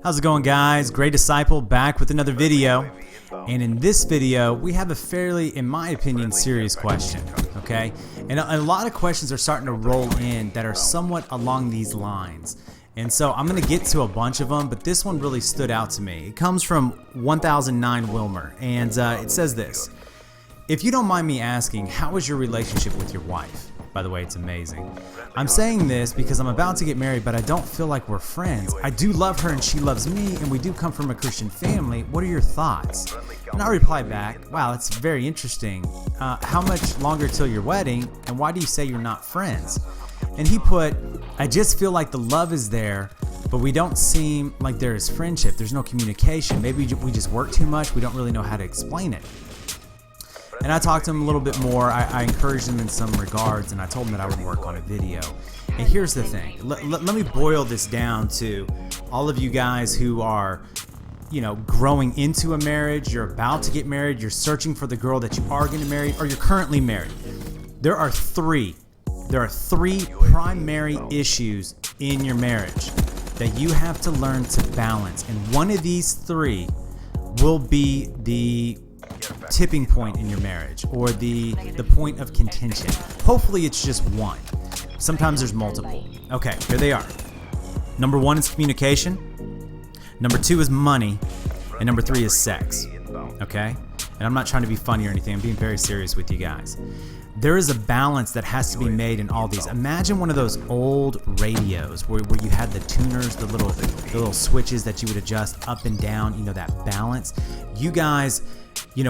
How's it going, guys? Great Disciple back with another video. And in this video, we have a fairly, in my opinion, serious question, okay? And a lot of questions are starting to roll in that are somewhat along these lines. And so I'm going to get to a bunch of them, but this one really stood out to me. It comes from 1009 Wilmer, and it says this. If you don't mind me asking, how is your relationship with your wife? By the way, it's amazing. I'm saying this because I'm about to get married, but I don't feel like we're friends. I do love her and she loves me, and we do come from a Christian family. What are your thoughts? And I replied back, wow, that's very interesting. How much longer till your wedding, and why do you say you're not friends? And he put, I just feel like the love is there, but we don't seem like there is friendship. There's no communication. Maybe we just work too much. We don't really know how to explain it. And I talked to him a little bit more. I encouraged him in some regards, and I told him that I would work on a video. And here's the thing. Let me boil this down to all of you guys who are, growing into a marriage. You're about to get married. You're searching for the girl that you are going to marry, or you're currently married. There are three primary issues in your marriage that you have to learn to balance. And one of these three will be the tipping point in your marriage, or the point of contention. Hopefully it's just one. Sometimes there's multiple. Okay, here they are. Number one is communication. Number two is money. And number three is sex. Okay? And I'm not trying to be funny or anything. I'm being very serious with you guys. There is a balance that has to be made in all these. Imagine one of those old radios where you had the tuners, the little switches that you would adjust up and down, that balance. You guys,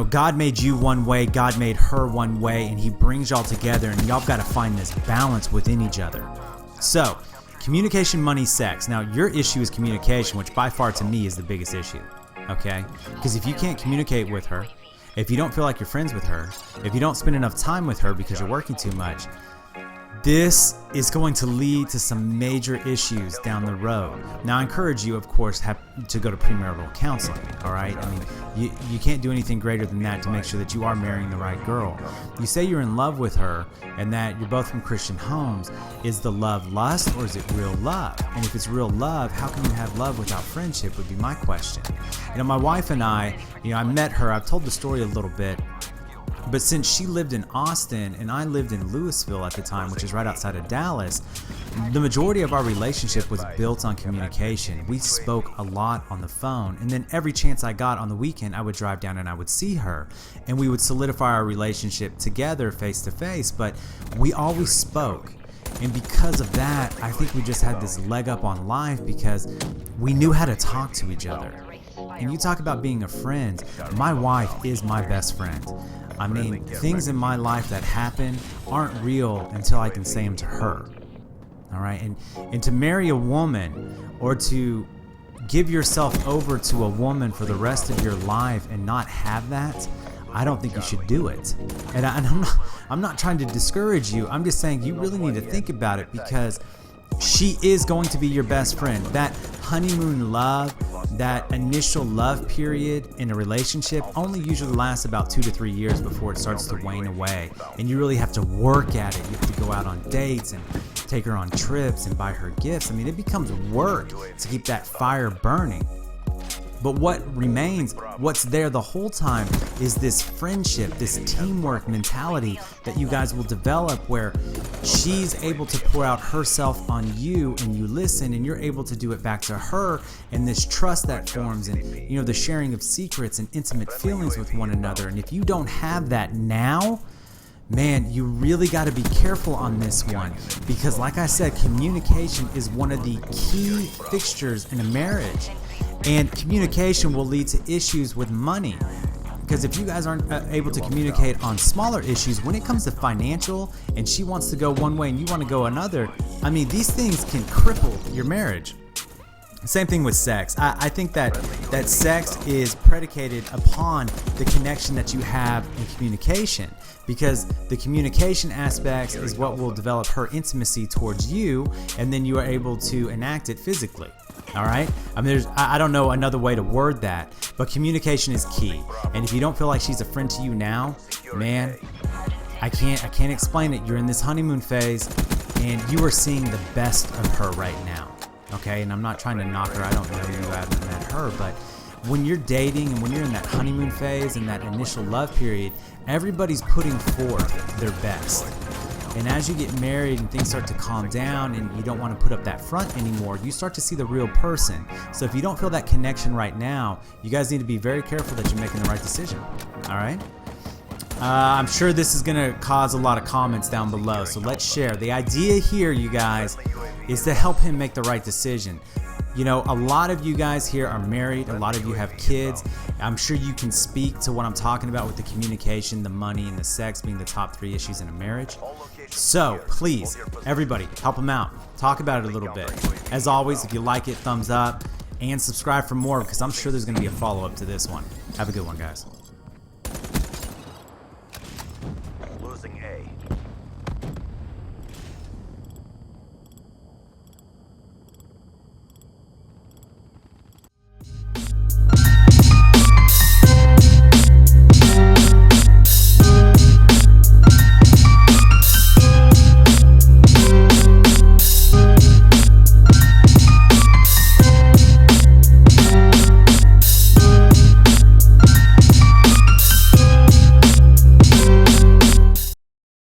God made you one way, God made her one way, and he brings y'all together, and y'all got to find this balance within each other. So, communication, money, sex. Now, your issue is communication, which by far to me is the biggest issue, okay? Because if you can't communicate with her, if you don't feel like you're friends with her, if you don't spend enough time with her because you're working too much, this is going to lead to some major issues down the road. Now, I encourage you, of course, to go to premarital counseling, all right? I mean, you can't do anything greater than that to make sure that you are marrying the right girl. You say you're in love with her and that you're both from Christian homes. Is the love lust, or is it real love? And if it's real love, how can you have love without friendship would be my question. My wife and I met her. I've told the story a little bit. But since she lived in Austin and I lived in Louisville at the time, which is right outside of Dallas, the majority of our relationship was built on communication. We spoke a lot on the phone, and then every chance I got on the weekend, I would drive down and I would see her, and we would solidify our relationship together face to face, but we always spoke. And because of that, I think we just had this leg up on life because we knew how to talk to each other. And you talk about being a friend, my wife is my best friend. I mean, things in my life that happen aren't real until I can say them to her. All right? And to marry a woman, or to give yourself over to a woman for the rest of your life and not have that, I don't think you should do it. And I'm not trying to discourage you. I'm just saying you really need to think about it, because she is going to be your best friend. That honeymoon love, that initial love period in a relationship only usually lasts about 2 to 3 years before it starts to wane away. And you really have to work at it. You have to go out on dates and take her on trips and buy her gifts. I mean, it becomes work to keep that fire burning. But what remains, what's there the whole time, is this friendship, this teamwork mentality that you guys will develop, where she's able to pour out herself on you and you listen, and you're able to do it back to her, and this trust that forms, and the sharing of secrets and intimate feelings with one another. And if you don't have that now, man, you really got to be careful on this one, because like I said, communication is one of the key fixtures in a marriage. And communication will lead to issues with money, because if you guys aren't able to communicate on smaller issues, when it comes to financial, and she wants to go one way and you want to go another, I mean, these things can cripple your marriage. Same thing with sex. I think that sex is predicated upon the connection that you have in communication, because the communication aspects is what will develop her intimacy towards you, and then you are able to enact it physically. All right? I mean, I don't know another way to word that, but communication is key. And if you don't feel like she's a friend to you now, man, I can't explain it. You're in this honeymoon phase, and you are seeing the best of her right now. okay? And I'm not trying to knock her. I don't know you, I haven't met her, but when you're dating and when you're in that honeymoon phase and that initial love period, everybody's putting forth their best. And as you get married and things start to calm down and you don't want to put up that front anymore, you start to see the real person. So if you don't feel that connection right now, you guys need to be very careful that you're making the right decision. All right? I'm sure this is going to cause a lot of comments down below, so let's share. The idea here, you guys, is to help him make the right decision. You know, a lot of you guys here are married, a lot of you have kids. I'm sure you can speak to what I'm talking about with the communication, the money, and the sex being the top 3 issues in a marriage. So please, everybody, help him out. Talk about it a little bit. As always, if you like it, thumbs up, and subscribe for more, because I'm sure there's going to be a follow-up to this one. Have a good one, guys. Losing A.